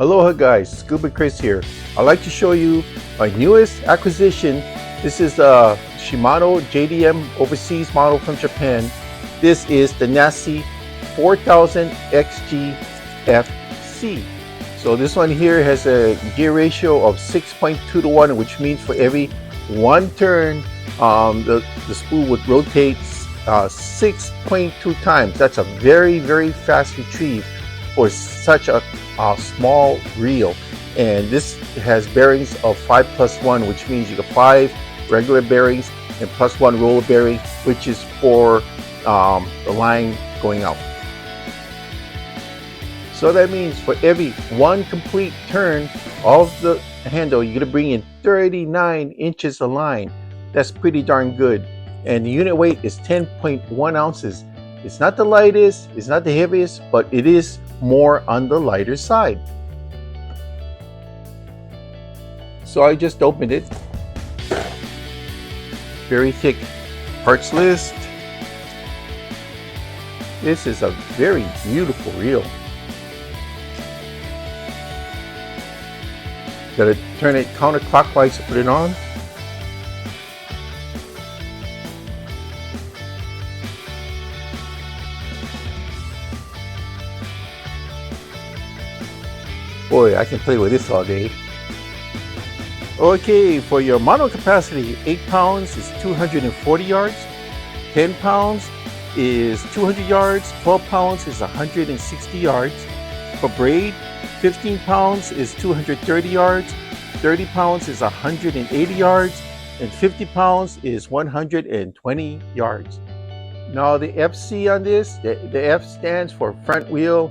Aloha guys, Scuba Chris here. I'd like to show you my newest acquisition. This is a Shimano JDM overseas model from Japan. This is the NASCI 4000 XG-FC. So this one here has a gear ratio of 6.2 to 1, which means for every one turn, the spool would rotate 6.2 times. That's a very, very fast retrieve for such a small reel. And this has bearings of 5+1, which means you get 5 regular bearings and +1 roller bearing, which is for the line going out. So that means for every one complete turn of the handle, you're going to bring in 39 inches of line. That's pretty darn good. And the unit weight is 10.1 ounces. It's not the lightest, it's not the heaviest, but it is more on the lighter side. So I just opened it. Very thick parts list. This is a very beautiful reel. Gotta turn it counterclockwise to put it on. Boy, I can play with this all day. Okay, for your mono capacity, 8 pounds is 240 yards, 10 pounds is 200 yards, 12 pounds is 160 yards. For braid, 15 pounds is 230 yards, 30 pounds is 180 yards, and 50 pounds is 120 yards. Now the FC on this, the F stands for front wheel,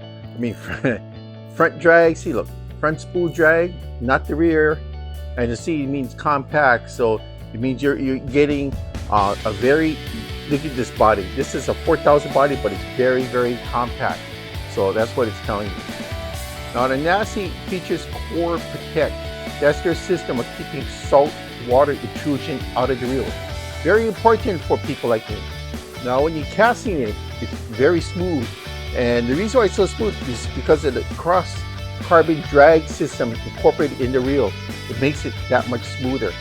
front drag. See, look, front spool drag, not the rear. And the C means compact, so it means you're getting a very, look at this body. This is a 4000 body, but it's very, very compact. So that's what it's telling you. Now the NASCI features Core Protect. That's their system of keeping salt water intrusion out of the reel. Very important for people like me. Now when you're casting it, it's very smooth. And the reason why it's so smooth is because of the cross carbon drag system incorporated in the reel. It makes it that much smoother.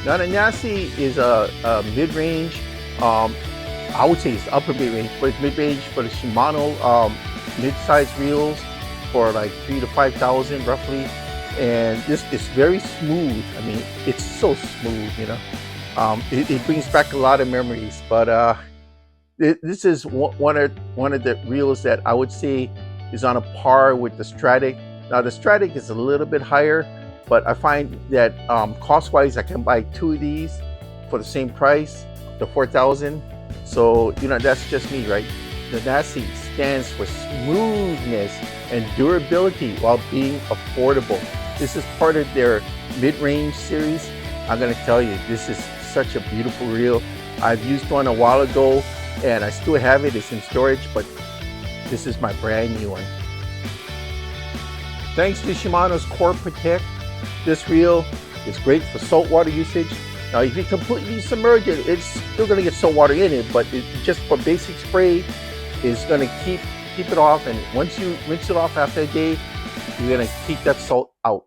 Now the NASCI is a mid-range, I would say it's upper mid-range, but it's mid-range for the Shimano mid-size reels for like 3,000 to 5,000 roughly. And this is very smooth. I mean, it's so smooth, you know. It brings back a lot of memories. But this is one of the reels that I would say is on a par with the Stratic. Now the Stratic is a little bit higher, but I find that cost-wise, I can buy 2 of these for the same price, the 4,000. So, you know, that's just me, right? The NASCI stands for smoothness and durability while being affordable. This is part of their mid-range series. I'm gonna tell you, this is such a beautiful reel. I've used one a while ago and I still have it. It's in storage, but this is my brand new one. Thanks to Shimano's Core Protect, this reel is great for saltwater usage. Now, if you completely submerge it, it's still going to get salt water in it, but just for basic spray, is going to keep it off. And once you rinse it off after a day, you're going to keep that salt out.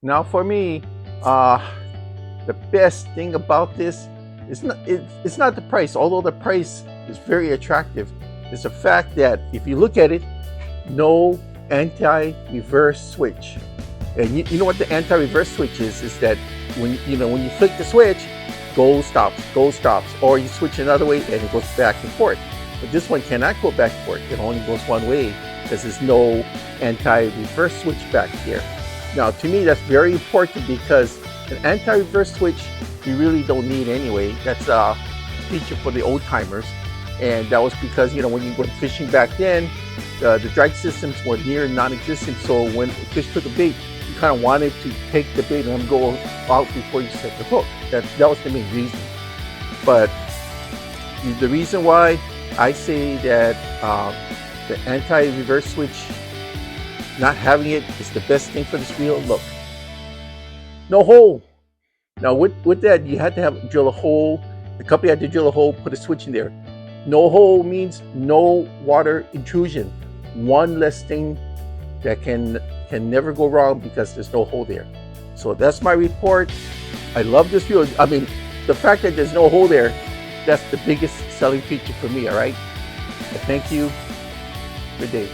Now, for me, the best thing about this is it's not the price, although the price is very attractive. It's the fact that if you look at it, no anti-reverse switch. And you know what the anti-reverse switch is that when you flick the switch, go stops, or you switch another way and it goes back and forth. But this one cannot go back and forth. It only goes one way because there's no anti-reverse switch back here. Now, to me, that's very important because an anti-reverse switch you really don't need anyway. That's a feature for the old timers. And that was because, you know, when you went fishing back then, the drag systems were near non-existent. So when fish took a bait, you kind of wanted to take the bait and then go out before you set the hook. That was the main reason. But the reason why I say that the anti-reverse switch, not having it is the best thing for this reel. Look, no hole. Now with that, you had to drill a hole. The company had to drill a hole, put a switch in there. No hole means no water intrusion. One less thing that can never go wrong because there's no hole there. So that's my report. I love this wheel. I mean, the fact that there's no hole there, that's the biggest selling feature for me, all right? Thank you. Good day.